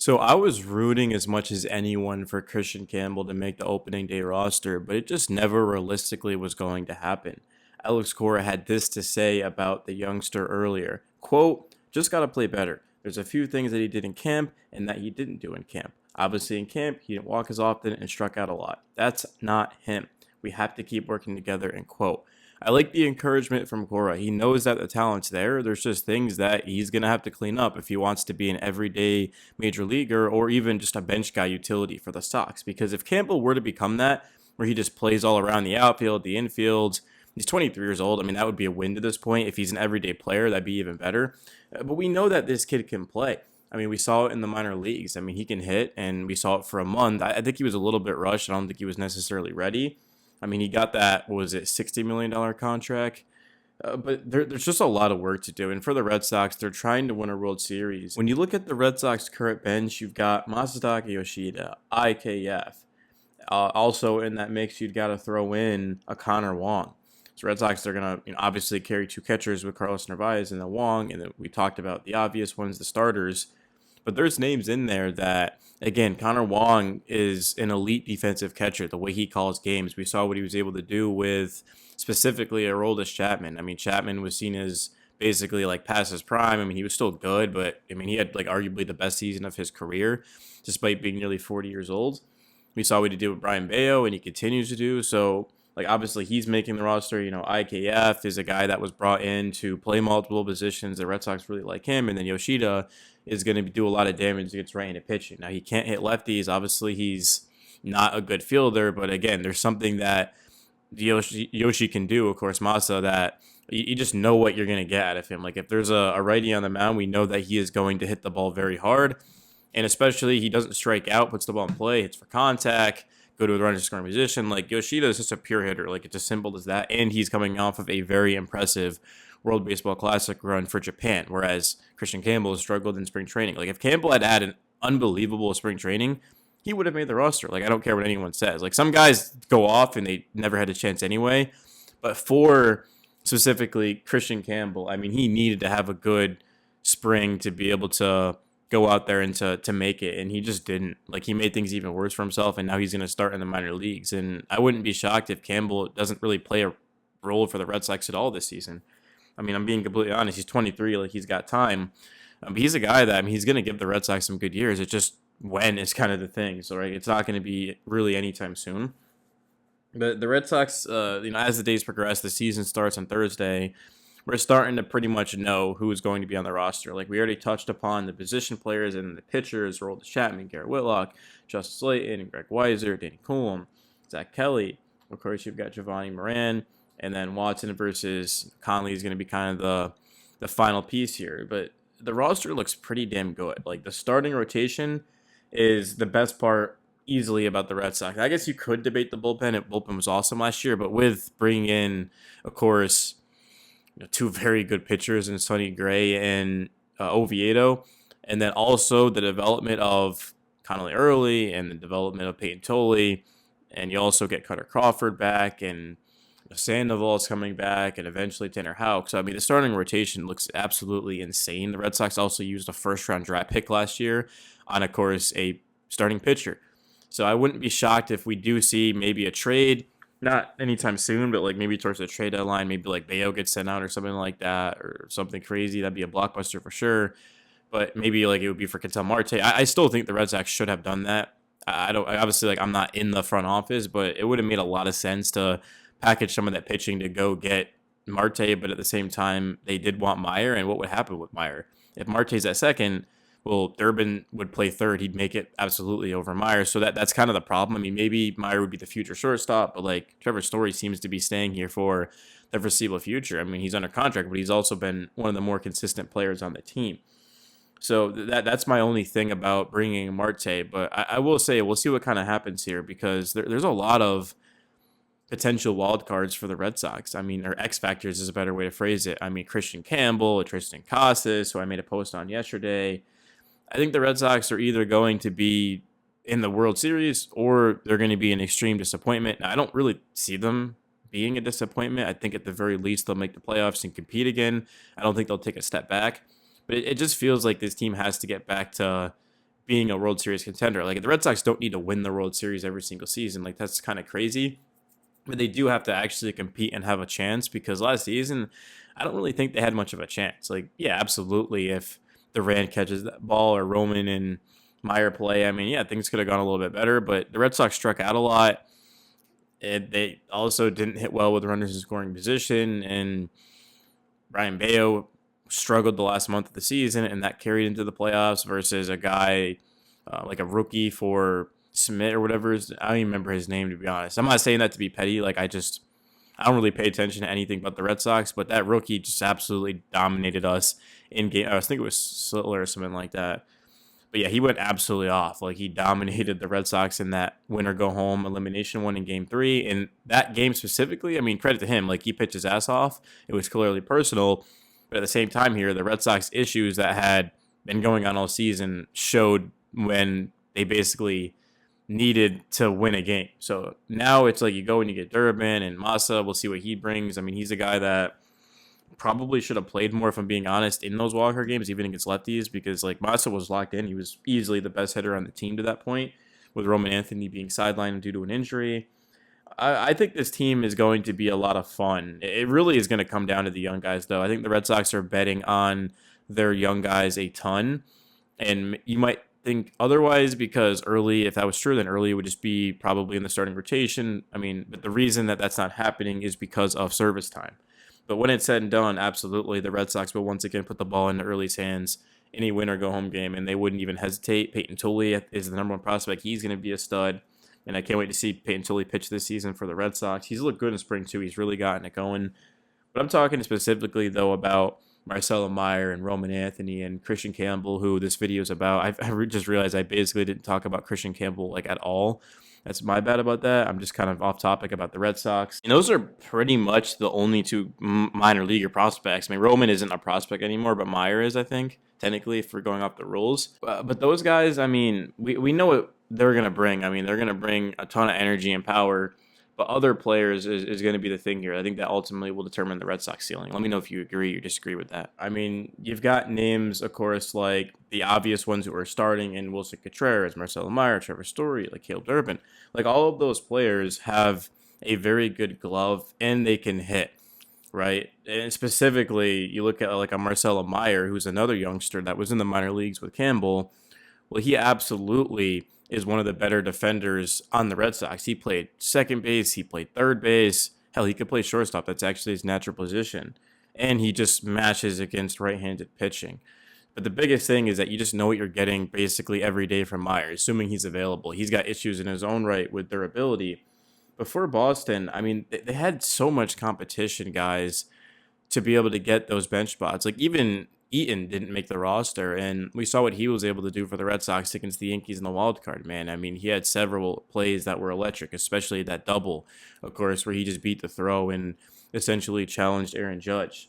So I was rooting as much as anyone for Christian Campbell to make the opening day roster, but it just never realistically was going to happen. Alex Cora had this to say about the youngster earlier. Quote, just got to play better. There's a few things that he did in camp and that he didn't do in camp. Obviously in camp, he didn't walk as often and struck out a lot. That's not him. We have to keep working together, end quote. I like the encouragement from Cora. He knows that the talent's there. There's just things that he's going to have to clean up if he wants to be an everyday major leaguer or even just a bench guy utility for the Sox. Because if Campbell were to become that, where he just plays all around the outfield, the infield, he's 23 years old. I mean, that would be a win to this point. If he's an everyday player, that'd be even better. But we know that this kid can play. I mean, we saw it in the minor leagues. I mean, he can hit, and we saw it for a month. I think he was a little bit rushed. I don't think he was necessarily ready. I mean, he got that, what was it, $60 million contract? But there's just a lot of work to do. And for the Red Sox, they're trying to win a World Series. When you look at the Red Sox current bench, you've got Masataka Yoshida, IKF. Also in that mix, you've got to throw in a Connor Wong. So Red Sox, they're going to obviously carry two catchers with Carlos Narvaez and the Wong. And then we talked about the obvious ones, the starters. But there's names in there that, again, Connor Wong is an elite defensive catcher. The way he calls games, we saw what he was able to do with specifically Aroldis Chapman. I mean, Chapman was seen as basically like past his prime. I mean, he was still good, but I mean, he had like arguably the best season of his career, despite being nearly 40 years old. We saw what he did with Brian Bayo, and he continues to do so. Like, obviously, he's making the roster. IKF is a guy that was brought in to play multiple positions. The Red Sox really like him. And then Yoshida is going to do a lot of damage against right-handed pitching. Now, he can't hit lefties. Obviously, he's not a good fielder. But, again, there's something that Yoshi can do, of course, Masa, that you just know what you're going to get out of him. Like, if there's a righty on the mound, we know that he is going to hit the ball very hard. And especially, he doesn't strike out, puts the ball in play, hits for contact, go to a runner scoring position. Like, Yoshida is just a pure hitter. Like, it's as simple as that. And he's coming off of a very impressive World Baseball Classic run for Japan, whereas Christian Campbell has struggled in spring training. Like, if Campbell had had an unbelievable spring training, he would have made the roster. Like, I don't care what anyone says. Like, some guys go off and they never had a chance anyway. But for specifically Christian Campbell, I mean, he needed to have a good spring to be able to go out there and to make it, and he just didn't. Like, he made things even worse for himself, and now he's going to start in the minor leagues. And I wouldn't be shocked if Campbell doesn't really play a role for the Red Sox at all this season. I mean, I'm being completely honest. He's 23, like, he's got time. But he's a guy that, I mean, he's going to give the Red Sox some good years. It's just when is kind of the thing. So, right, it's not going to be really anytime soon. But the Red Sox, as the days progress, the season starts on Thursday, we're starting to pretty much know who is going to be on the roster. Like, we already touched upon the position players and the pitchers, Aroldis Chapman, Garrett Whitlock, Justin Slayton, Greg Weiser, Danny Coulomb, Zach Kelly. Of course, you've got Giovanni Moran, and then Watson versus Conley is going to be kind of the final piece here. But the roster looks pretty damn good. Like, the starting rotation is the best part easily about the Red Sox. I guess you could debate the bullpen. The bullpen was awesome last year, but with bringing in, of course, two very good pitchers in Sonny Gray and Oviedo, and then also the development of Connolly Early and the development of Peyton Tolley, and you also get Cutter Crawford back, and Sandoval is coming back, and eventually Tanner Houck. So, I mean, the starting rotation looks absolutely insane. The Red Sox also used a first-round draft pick last year on, of course, a starting pitcher. So I wouldn't be shocked if we do see maybe a trade, not anytime soon, but like maybe towards the trade deadline, maybe like Bayo gets sent out or something like that, or something crazy. That'd be a blockbuster for sure. But maybe like it would be for Ketel Marte. I still think the Red Sox should have done that. Obviously, like, I'm not in the front office, but it would have made a lot of sense to package some of that pitching to go get Marte. But at the same time, they did want Meyer, and what would happen with Meyer if Marte's at second? Well, Durbin would play third. He'd make it absolutely over Meyer. So that's kind of the problem. I mean, maybe Meyer would be the future shortstop, but like Trevor Story seems to be staying here for the foreseeable future. I mean, he's under contract, but he's also been one of the more consistent players on the team. So that's my only thing about bringing Marte. But I will say we'll see what kind of happens here, because there's a lot of potential wild cards for the Red Sox. I mean, or X factors is a better way to phrase it. I mean, Christian Campbell, Tristan Casas, who I made a post on yesterday. I think the Red Sox are either going to be in the World Series or they're going to be an extreme disappointment. Now, I don't really see them being a disappointment. I think at the very least they'll make the playoffs and compete again. I don't think they'll take a step back. But it just feels like this team has to get back to being a World Series contender. Like the Red Sox don't need to win the World Series every single season. Like that's kind of crazy. But they do have to actually compete and have a chance because last season, I don't really think they had much of a chance. Like, yeah, absolutely. If Durant catches that ball or Roman and Meyer play, I mean, yeah, things could have gone a little bit better. But the Red Sox struck out a lot. And they also didn't hit well with runners in scoring position. And Brian Bayo struggled the last month of the season, and that carried into the playoffs versus a guy like a rookie for Smith or whatever. I don't even remember his name, to be honest. I'm not saying that to be petty. Like, I don't really pay attention to anything but the Red Sox, but that rookie just absolutely dominated us in game. I think it was Slittler or something like that. But yeah, he went absolutely off. Like he dominated the Red Sox in that winner go home elimination one in game 3. And that game specifically, I mean, credit to him. Like he pitched his ass off. It was clearly personal. But at the same time here, the Red Sox issues that had been going on all season showed when they basically needed to win a game. So now it's like you go and you get Durbin and Massa. We'll see what he brings. I mean, he's a guy that probably should have played more, if I'm being honest, in those Walker games, even against lefties, because like Massa was locked in. He was easily the best hitter on the team to that point, with Roman Anthony being sidelined due to an injury. I think this team is going to be a lot of fun. It really is going to come down to the young guys, though. I think the Red Sox are betting on their young guys a ton, and you might think otherwise because early, if that was true, then early would just be probably in the starting rotation. I mean, but the reason that that's not happening is because of service time. But when it's said and done, absolutely, the Red Sox will once again put the ball into Early's hands in a win or go home game, and they wouldn't even hesitate. Peyton Tooley is the number one prospect. He's going to be a stud, and I can't wait to see Peyton Tooley pitch this season for the Red Sox. He's looked good in spring, too. He's really gotten it going. But I'm talking specifically, though, about Marcelo Meyer and Roman Anthony and Christian Campbell, who this video is about. I just realized I basically didn't talk about Christian Campbell like at all. That's my bad about that. I'm just kind of off topic about the Red Sox. And those are pretty much the only two minor leaguer prospects. I mean, Roman isn't a prospect anymore, but Meyer is, I think, technically, if we're going off the rules. But those guys, I mean, we know what they're going to bring. I mean, they're going to bring a ton of energy and power. But other players is going to be the thing here. I think that ultimately will determine the Red Sox ceiling. Let me know if you agree or disagree with that. I mean, you've got names, of course, like the obvious ones who are starting in Wilson Contreras, Marcelo Meyer, Trevor Story, like Caleb Durbin. Like all of those players have a very good glove and they can hit, right? And specifically, you look at like a Marcelo Meyer, who's another youngster that was in the minor leagues with Campbell. Well, he absolutely is one of the better defenders on the Red Sox. He played second base, he played third base. Hell, he could play shortstop. That's actually his natural position. And he just matches against right-handed pitching. But the biggest thing is that you just know what you're getting basically every day from Meyer, assuming he's available. He's got issues in his own right with durability. But for Boston, I mean, they had so much competition, guys, to be able to get those bench spots. Like even Eaton didn't make the roster, and we saw what he was able to do for the Red Sox against the Yankees in the wild card, man. I mean, he had several plays that were electric, especially that double, of course, where he just beat the throw and essentially challenged Aaron Judge.